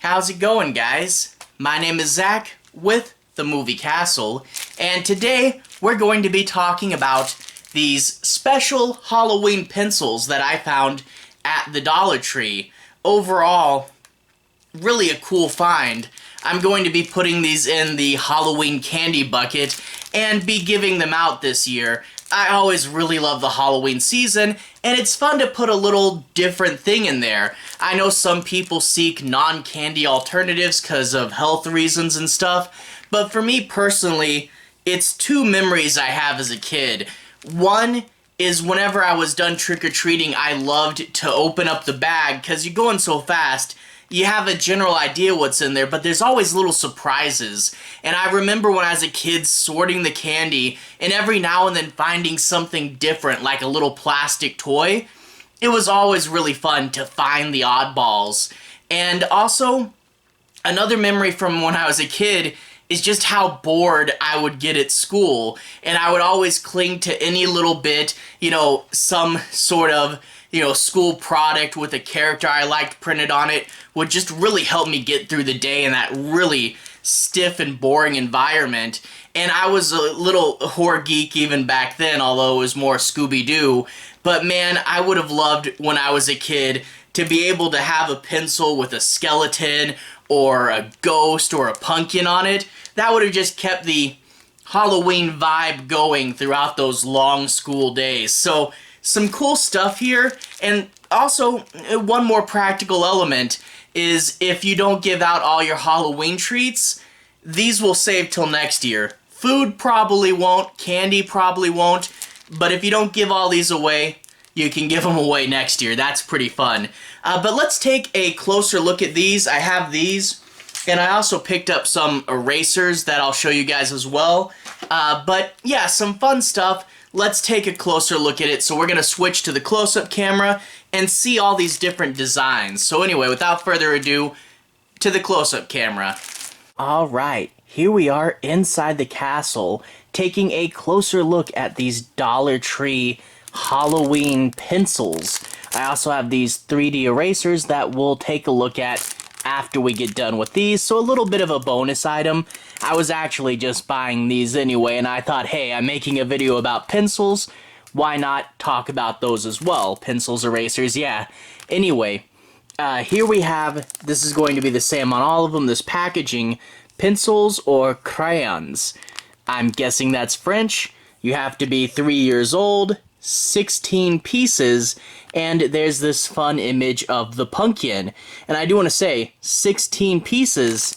How's it going, guys? My name is Zach with the Movie Castle, and today we're going to be talking about these special Halloween pencils that I found at the Dollar Tree. Overall, really a cool find. I'm going to be putting these in the Halloween candy bucket and be giving them out this year. I always really love the Halloween season, and it's fun to put a little different thing in there. I know some people seek non-candy alternatives because of health reasons and stuff, but for me personally, it's two memories I have as a kid. One is whenever I was done trick-or-treating, I loved to open up the bag because you're going so fast. You have a general idea what's in there, but there's always little surprises. And I remember when I was a kid sorting the candy and every now and then finding something different, like a little plastic toy. It was always really fun to find the oddballs. And also, another memory from when I was a kid is just how bored I would get at school. And I would always cling to any little bit, some sort of school product with a character I liked printed on it would just really help me get through the day in that really stiff and boring environment. And I was a little horror geek even back then, although it was more Scooby-Doo. But man, I would have loved when I was a kid to be able to have a pencil with a skeleton or a ghost or a pumpkin on it. That would have just kept the Halloween vibe going throughout those long school days. So some cool stuff here, and also one more practical element is if you don't give out all your Halloween treats, these will save till next year. Food probably won't, candy probably won't, but if you don't give all these away, you can give them away next year. That's pretty fun. But let's take a closer look at these. I have these, and I also picked up some erasers that I'll show you guys as well. But yeah, some fun stuff. Let's take a closer look at it. So we're going to switch to the close-up camera and see all these different designs. So anyway, without further ado, to the close-up camera. Alright, here we are inside the castle, taking a closer look at these Dollar Tree Halloween pencils. I also have these 3D erasers that we'll take a look at after we get done with these, so a little bit of a bonus item. I was actually just buying these anyway, and I thought, hey, I'm making a video about pencils, why not talk about those as well? Pencils, erasers, yeah. Anyway, here we have, this is going to be the same on all of them, this packaging, pencils or crayons. I'm guessing that's French. You have to be 3 years old, 16 pieces, and there's this fun image of the pumpkin. And I do want to say, 16 pieces,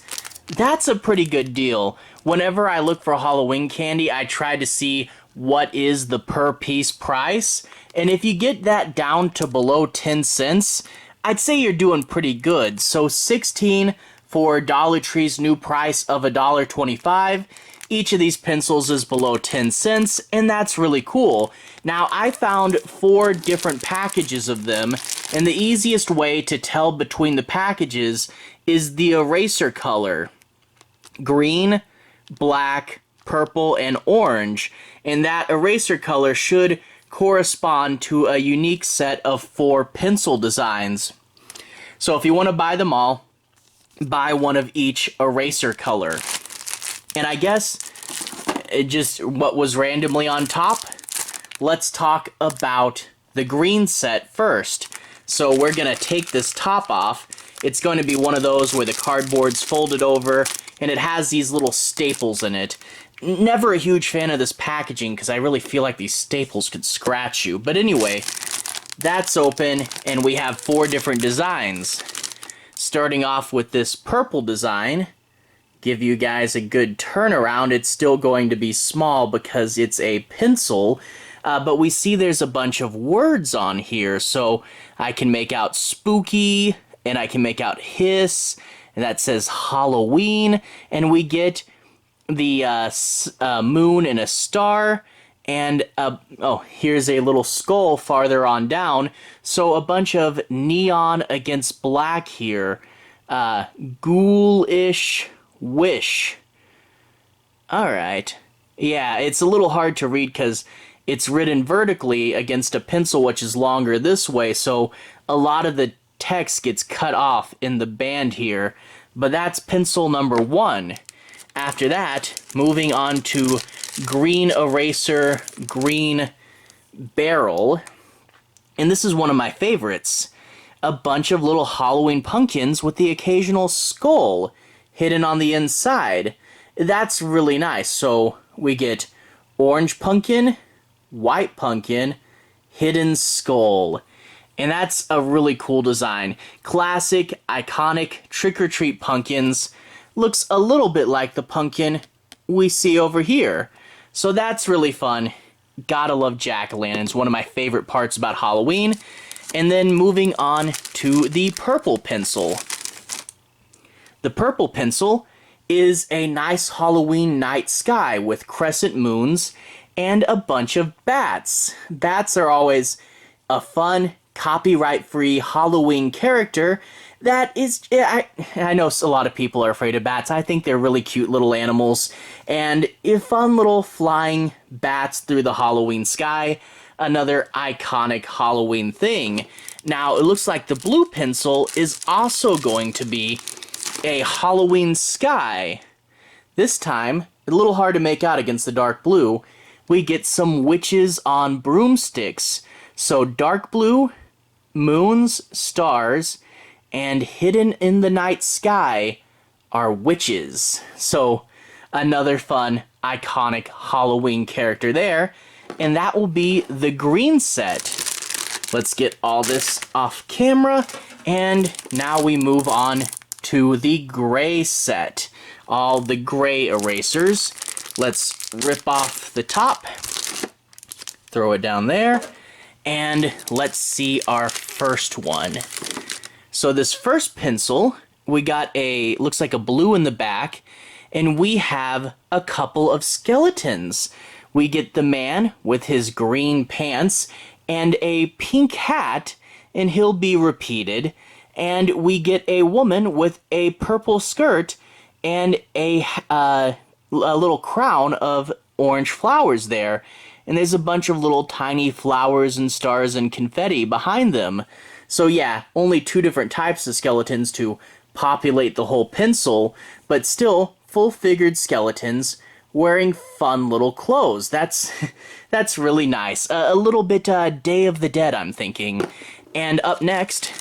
that's a pretty good deal. Whenever I look for Halloween candy, I try to see what is the per piece price, and if you get that down to below 10 cents, I'd say you're doing pretty good. So 16 for Dollar Tree's new price of $1.25. Each of these pencils is below 10 cents, and that's really cool. Now, I found 4 different packages of them, and the easiest way to tell between the packages is the eraser color. Green, black, purple, and orange, and that eraser color should correspond to a unique set of 4 pencil designs. So if you want to buy them all, buy one of each eraser color. And I guess just what was randomly on top, let's talk about the green set first. So we're going to take this top off. It's going to be one of those where the cardboard's folded over and it has these little staples in it. Never a huge fan of this packaging because I really feel like these staples could scratch you. But anyway, that's open and we have 4 different designs. Starting off with this purple design. Give you guys a good turnaround. It's still going to be small because it's a pencil, but we see there's a bunch of words on here, so I can make out spooky, and I can make out hiss, and that says Halloween, and we get the moon and a star, and here's a little skull farther on down, so a bunch of neon against black here, ghoulish wish. Alright. Yeah, it's a little hard to read because it's written vertically against a pencil which is longer this way, so a lot of the text gets cut off in the band here, but that's pencil number 1. After that, moving on to green eraser, green barrel, and this is one of my favorites. A bunch of little Halloween pumpkins with the occasional skull hidden on the inside. That's really nice. So we get orange pumpkin, white pumpkin, hidden skull. And that's a really cool design. Classic, iconic trick-or-treat pumpkins. Looks a little bit like the pumpkin we see over here. So that's really fun. Gotta love jack-o'-lanterns, one of my favorite parts about Halloween. And then moving on to the purple pencil. The purple pencil is a nice Halloween night sky with crescent moons and a bunch of bats. Bats are always a fun, copyright-free Halloween character that is... I know a lot of people are afraid of bats. I think they're really cute little animals. And fun little flying bats through the Halloween sky. Another iconic Halloween thing. Now, it looks like the blue pencil is also going to be a Halloween sky. This time, a little hard to make out against the dark blue, we get some witches on broomsticks. So dark blue, moons, stars, and hidden in the night sky are witches. So another fun, iconic Halloween character there. And that will be the green set. Let's get all this off camera. And now we move on to the gray set. All the gray erasers. Let's rip off the top. Throw it down there. And let's see our first one. So this first pencil, we got looks like a blue in the back. And we have a couple of skeletons. We get the man with his green pants and a pink hat, and he'll be repeated. And we get a woman with a purple skirt and a little crown of orange flowers there. And there's a bunch of little tiny flowers and stars and confetti behind them. So yeah, only 2 different types of skeletons to populate the whole pencil, but still full-figured skeletons wearing fun little clothes. That's really nice. A little bit Day of the Dead, I'm thinking. And up next,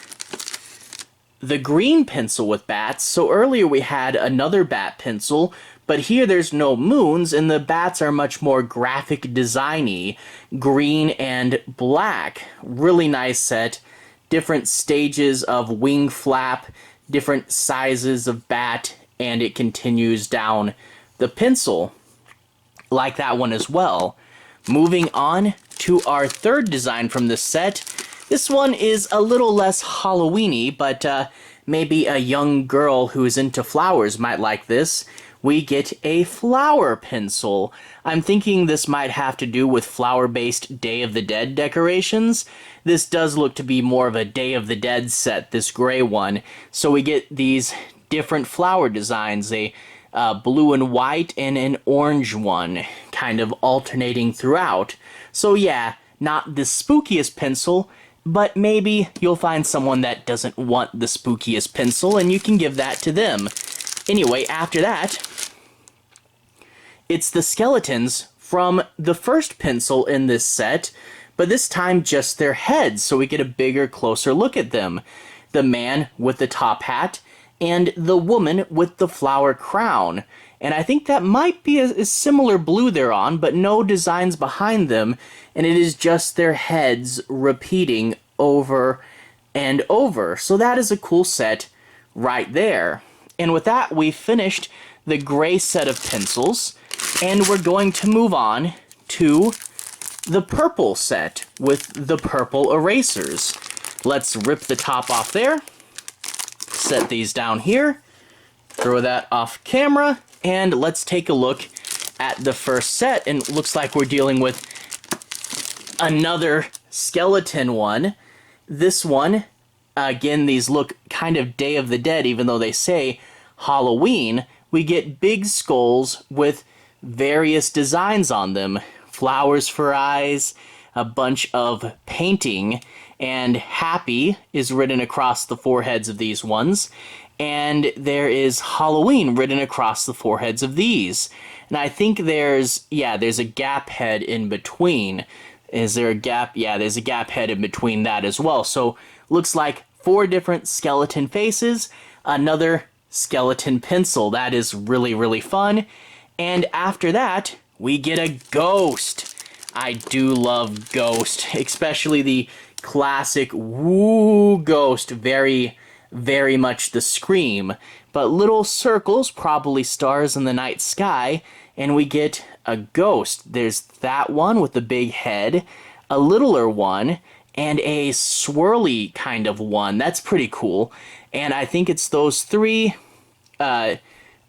the green pencil with bats. So earlier we had another bat pencil, but here there's no moons, and the bats are much more graphic designy, green and black. Really nice set. Different stages of wing flap, different sizes of bat, and it continues down the pencil. Like that one as well. Moving on to our third design from this set. This one is a little less Halloween-y, but maybe a young girl who's into flowers might like this. We get a flower pencil. I'm thinking this might have to do with flower-based Day of the Dead decorations. This does look to be more of a Day of the Dead set, this gray one. So we get these different flower designs, a blue and white and an orange one, kind of alternating throughout. So yeah, not the spookiest pencil, but maybe you'll find someone that doesn't want the spookiest pencil and you can give that to them. Anyway, after that, it's the skeletons from the first pencil in this set, but this time just their heads, so we get a bigger, closer look at them. The man with the top hat, and the woman with the flower crown. And I think that might be a similar blue they're on, but no designs behind them, and it is just their heads repeating over and over. So that is a cool set right there. And with that, we've finished the gray set of pencils, and we're going to move on to the purple set with the purple erasers. Let's rip the top off there. Set these down here, throw that off camera, and let's take a look at the first set. And it looks like we're dealing with another skeleton one. This one, again, these look kind of Day of the Dead, even though they say Halloween. We get big skulls with various designs on them. Flowers for eyes, a bunch of painting, and happy is written across the foreheads of these ones, and there is Halloween written across the foreheads of these. And I think there's a gap head in between. Is there a gap? Yeah, there's a gap head in between that as well. So looks like 4 different skeleton faces, another skeleton pencil. That is really, really fun. And after that, we get a ghost. I do love ghost, especially the classic woo ghost. Very, very much the scream. But little circles, probably stars in the night sky, and we get a ghost. There's that one with the big head, a littler one, and a swirly kind of one. That's pretty cool. And I think it's those 3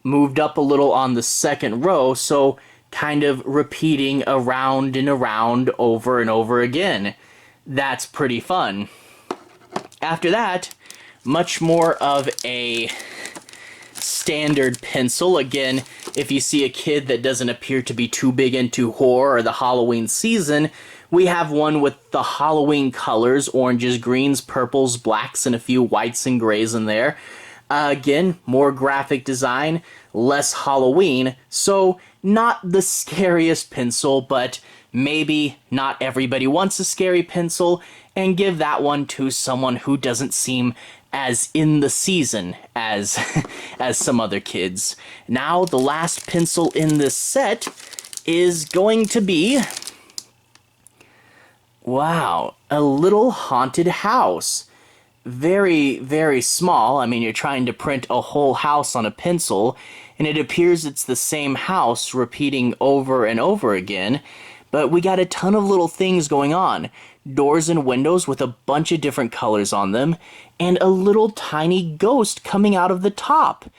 moved up a little on the second row, so kind of repeating around and around over and over again. That's pretty fun. After that, much more of a standard pencil. Again, if you see a kid that doesn't appear to be too big into horror or the Halloween season, we have one with the Halloween colors, oranges, greens, purples, blacks, and a few whites and grays in there. Again, more graphic design, less Halloween, so not the scariest pencil, but maybe not everybody wants a scary pencil, and give that one to someone who doesn't seem as in the season as some other kids. Now, the last pencil in this set is going to be, wow, a little haunted house. Very, very small. I mean, you're trying to print a whole house on a pencil, and it appears it's the same house repeating over and over again, but we got a ton of little things going on. Doors and windows with a bunch of different colors on them, and a little tiny ghost coming out of the top.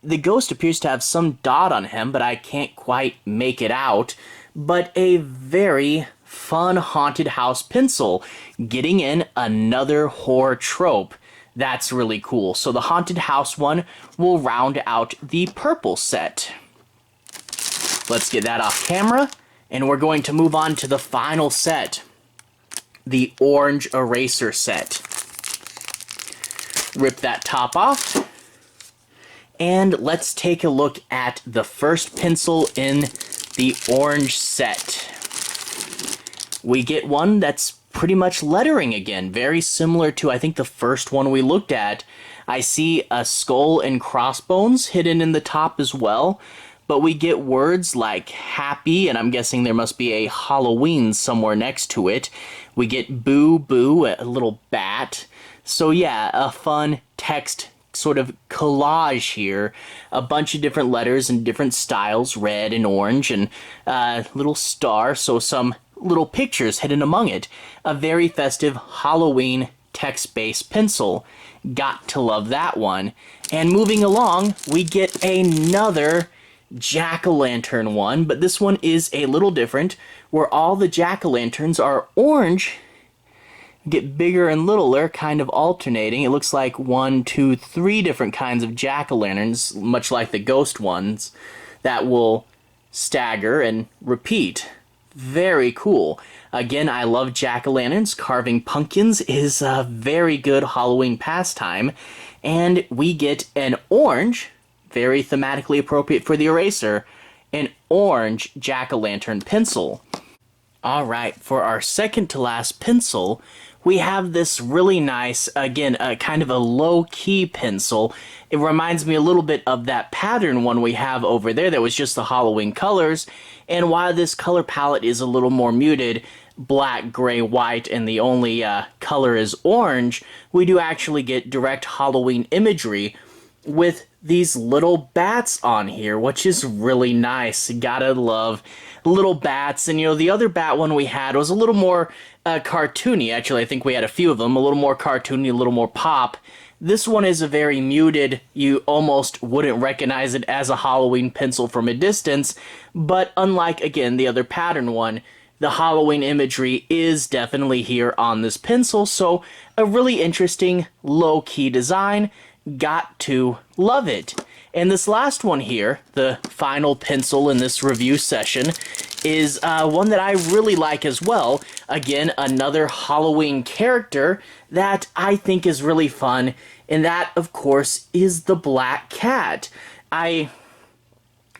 The ghost appears to have some dot on him, but I can't quite make it out. But a very fun haunted house pencil, getting in another horror trope. That's really cool. So the haunted house one will round out the purple set. Let's get that off camera, and we're going to move on to the final set, the orange eraser set. Rip that top off, and let's take a look at the first pencil in the orange set. We get one that's pretty much lettering again, very similar to, I think, the first one we looked at. I see a skull and crossbones hidden in the top as well, but we get words like happy, and I'm guessing there must be a Halloween somewhere next to it. We get boo boo, a little bat. So yeah, a fun text sort of collage here. A bunch of different letters and different styles, red and orange, and a little star, so some little pictures hidden among it. A very festive Halloween text-based pencil. Got to love that one. And moving along, we get another jack-o'-lantern one, but this one is a little different, where all the jack-o'-lanterns are orange, get bigger and littler, kind of alternating. It looks like 1, 2, 3 different kinds of jack-o'-lanterns, much like the ghost ones, that will stagger and repeat. Very cool. Again, I love jack-o'-lanterns. Carving pumpkins is a very good Halloween pastime. And we get an orange, very thematically appropriate for the eraser, an orange jack-o'-lantern pencil. Alright, for our second to last pencil, we have this really nice, again, kind of a low-key pencil. It reminds me a little bit of that pattern one we have over there that was just the Halloween colors. And while this color palette is a little more muted, black, gray, white, and the only color is orange, we do actually get direct Halloween imagery with these little bats on here, which is really nice. Gotta love little bats. And, you know, the other bat one we had was a little more cartoony. Actually, I think we had a few of them. A little more cartoony, a little more pop. This one is a very muted, you almost wouldn't recognize it as a Halloween pencil from a distance, but unlike, again, the other pattern one, the Halloween imagery is definitely here on this pencil, so a really interesting low-key design. Got to love it. And this last one here, the final pencil in this review session, is one that I really like as well. Again, another Halloween character that I think is really fun, and that, of course, is the black cat. I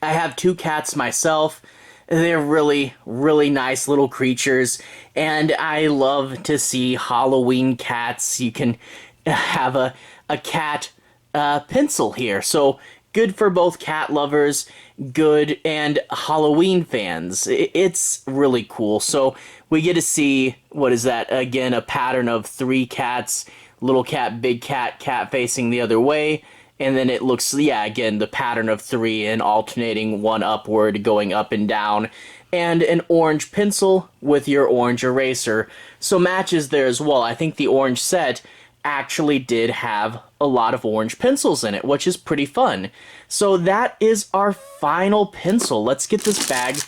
have 2 cats myself. They're really, really nice little creatures, and I love to see Halloween cats. You can have a cat pencil here, so good for both cat lovers, good, and Halloween fans. It's really cool. So we get to see, what is that, again, a pattern of 3 cats, little cat, big cat, cat facing the other way, and then it looks, yeah, again, the pattern of 3 and alternating one upward, going up and down, and an orange pencil with your orange eraser. So matches there as well. I think the orange set actually did have a lot of orange pencils in it, which is pretty fun. So that is our final pencil. Let's get this bag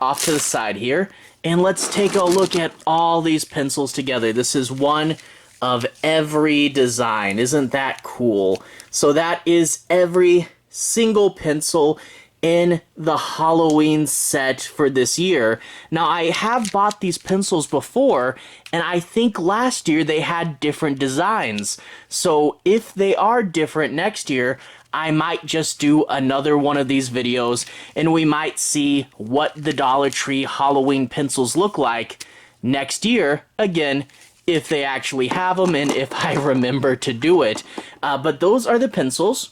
off to the side here, and let's take a look at all these pencils together. This is one of every design. Isn't that cool? So that is every single pencil in the Halloween set for this year. Now, I have bought these pencils before, and I think last year they had different designs. So if they are different next year, I might just do another one of these videos, and we might see what the Dollar Tree Halloween pencils look like next year, again, if they actually have them and if I remember to do it. But those are the pencils.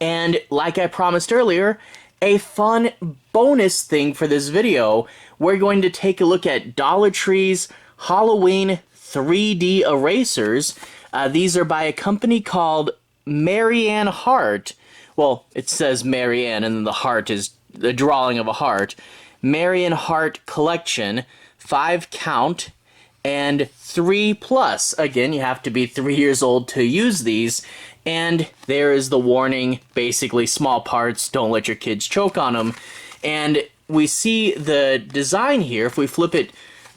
And like I promised earlier, a fun bonus thing for this video, we're going to take a look at Dollar Tree's Halloween 3D erasers. These are by a company called Marianne Hart. Well, it says Marianne, and then the heart is the drawing of a heart. Marianne Hart Collection, 5 count, and 3+. Again, you have to be 3 years old to use these. And there is the warning, basically small parts, don't let your kids choke on them. And we see the design here. If we flip it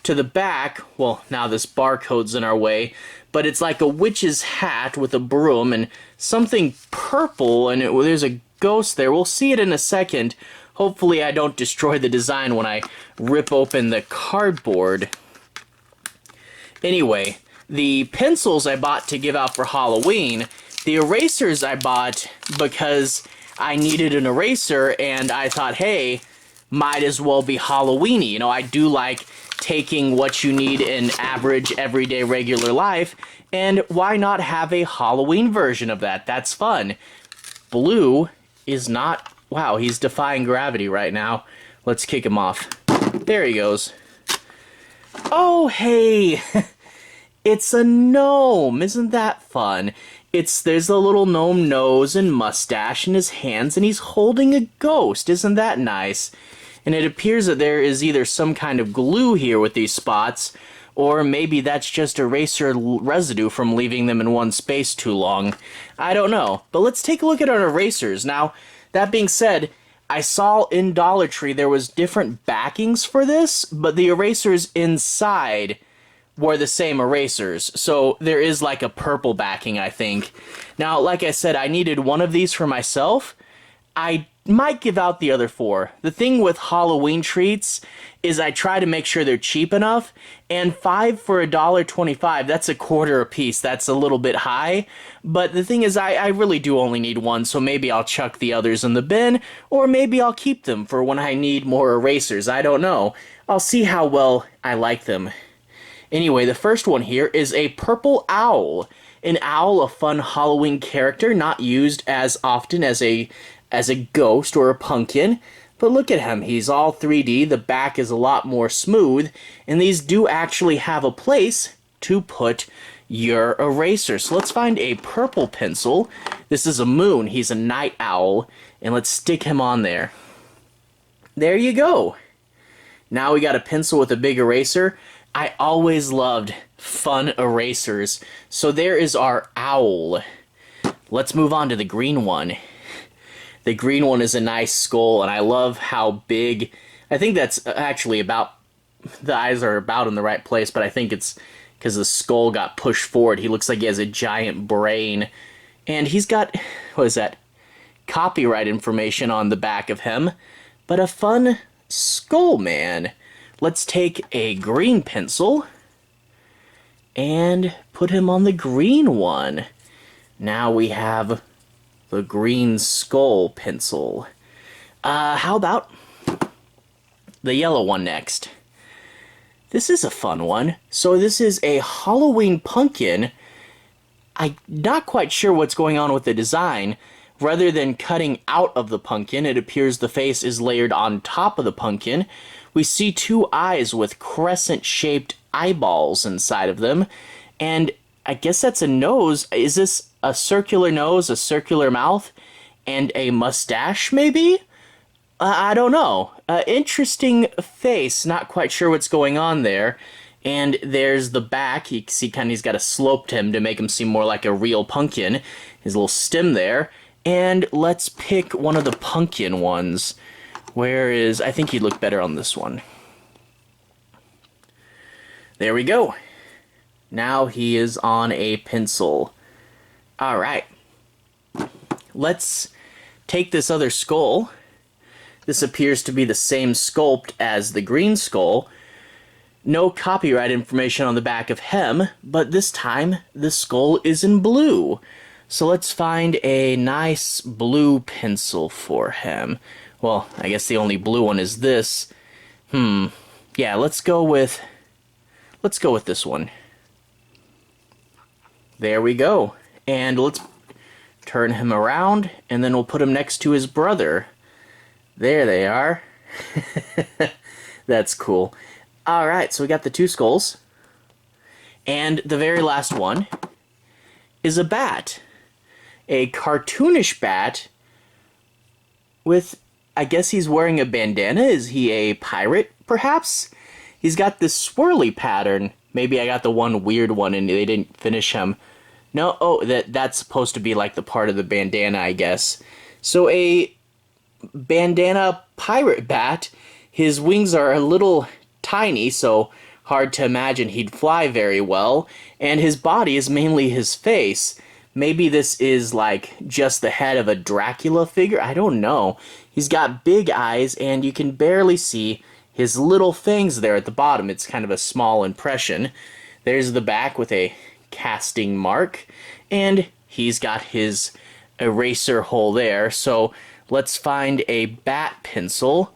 to the back, well, now this barcode's in our way, but it's like a witch's hat with a broom and something purple, and there's a ghost there. We'll see it in a second. Hopefully I don't destroy the design when I rip open the cardboard. Anyway, the pencils I bought to give out for Halloween, the erasers I bought because I needed an eraser, and I thought, hey, might as well be Halloween-y. You know, I do like taking what you need in average, everyday, regular life, and why not have a Halloween version of that? That's fun. Blue is not... Wow, he's defying gravity right now. Let's kick him off. There he goes. Oh, hey! It's a gnome! Isn't that fun? There's a little gnome nose and mustache in his hands, and he's holding a ghost. Isn't that nice? And it appears that there is either some kind of glue here with these spots, or maybe that's just eraser residue from leaving them in one space too long. I don't know. But let's take a look at our erasers. Now, that being said, I saw in Dollar Tree there was different backings for this, but the erasers inside were the same erasers. So there is like a purple backing, I think. Now, like I said, I needed one of these for myself. I might give out the other 4. The thing with Halloween treats is I try to make sure they're cheap enough, and 5 for $1.25, that's a quarter a piece. That's a little bit high, but the thing is I really do only need one, so maybe I'll chuck the others in the bin, or maybe I'll keep them for when I need more erasers. I don't know. I'll see how well I like them. Anyway, the first one here is a purple owl. An owl, a fun Halloween character, not used as often as a ghost or a pumpkin. But look at him, he's all 3D, the back is a lot more smooth, and these do actually have a place to put your eraser. So let's find a purple pencil. This is a moon, he's a night owl, and let's stick him on there. There you go. Now we got a pencil with a big eraser. I always loved fun erasers. So there is our owl. Let's move on to the green one. The green one is a nice skull, and I love how big... I think that's actually about... The eyes are about in the right place, but I think it's because the skull got pushed forward. He looks like he has a giant brain. And he's got... What is that? copyright information on the back of him, but a fun skull man. Let's take a green pencil and put him on the green one. Now we have the green skull pencil. How about the yellow one next? This is a fun one. So this is a Halloween pumpkin. I'm not quite sure what's going on with the design. Rather than cutting out of the pumpkin, it appears the face is layered on top of the pumpkin. We see two eyes with crescent-shaped eyeballs inside of them. And I guess that's a nose. Is this a circular nose, a circular mouth, and a mustache, maybe? I don't know. Interesting face. Not quite sure what's going on there. And there's the back. You can see he's got a sloped him to make him seem more like a real pumpkin. His little stem there. And let's pick one of the pumpkin ones. Where is... I think he'd look better on this one. There we go. Now he is on a pencil. Alright. Let's take this other skull. This appears to be the same sculpt as the green skull. No copyright information on the back of him, but this time the skull is in blue. So let's find a nice blue pencil for him. Well, I guess the only blue one is this. Yeah, let's go with this one. There we go. And let's turn him around, and then we'll put him next to his brother. There they are. That's cool. Alright, so we got the two skulls. And the very last one is a bat. A cartoonish bat with, I guess he's wearing a bandana. Is he a pirate, perhaps? He's got this swirly pattern. Maybe I got the one weird one and they didn't finish him. No, oh, that's supposed to be like the part of the bandana, I guess. So a bandana pirate bat. His wings are a little tiny, so hard to imagine he'd fly very well. And his body is mainly his face. Maybe this is like just the head of a Dracula figure? I don't know. He's got big eyes and you can barely see his little fangs there at the bottom. It's kind of a small impression. There's the back with a casting mark. And he's got his eraser hole there. So let's find a bat pencil.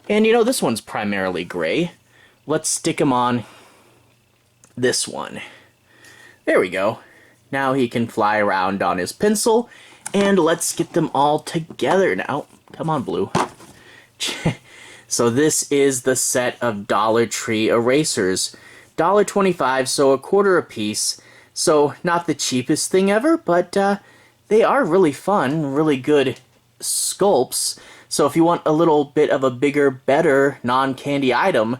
And you know, this one's primarily gray. Let's stick him on this one. There we go. Now he can fly around on his pencil. And let's get them all together now. Come on, blue. So this is the set of Dollar Tree erasers. $1.25, so a quarter a piece. So not the cheapest thing ever, but they are really fun, really good sculpts. So if you want a little bit of a bigger, better non-candy item,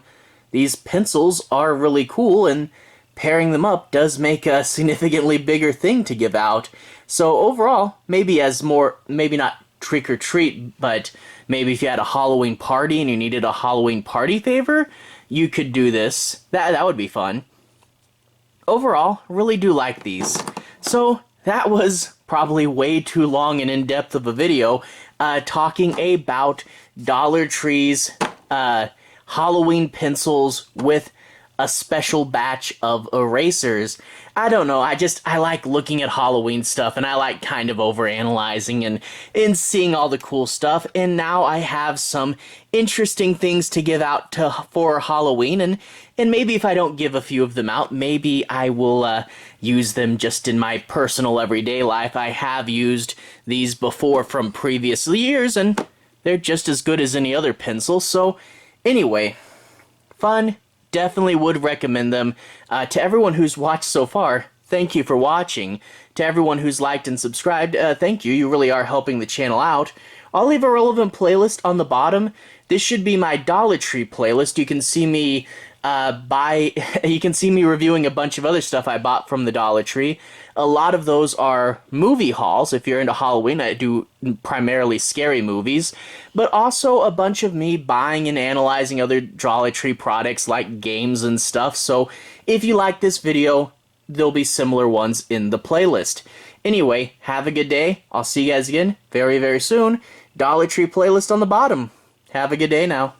these pencils are really cool, and pairing them up does make a significantly bigger thing to give out. So overall, maybe not trick or treat, but maybe if you had a Halloween party and you needed a Halloween party favor, you could do this. That would be fun. Overall, really do like these. So that was probably way too long and in-depth of a video talking about Dollar Tree's Halloween pencils with a special batch of erasers. I don't know, I like looking at Halloween stuff, and I like kind of overanalyzing and seeing all the cool stuff, and now I have some interesting things to give out for Halloween, and maybe if I don't give a few of them out, maybe I will use them just in my personal everyday life. I have used these before from previous years, and they're just as good as any other pencil. So anyway, fun. Definitely would recommend them. To everyone who's watched so far, thank you for watching. To everyone who's liked and subscribed, thank you. You really are helping the channel out. I'll leave a relevant playlist on the bottom. This should be my Dollar Tree playlist. You can see me you can see me reviewing a bunch of other stuff I bought from the Dollar Tree. A lot of those are movie hauls. If you're into Halloween, I do primarily scary movies, but also a bunch of me buying and analyzing other Dollar Tree products like games and stuff. So if you like this video, there'll be similar ones in the playlist. Anyway, have a good day. I'll see you guys again very, very soon. Dollar Tree playlist on the bottom. Have a good day now.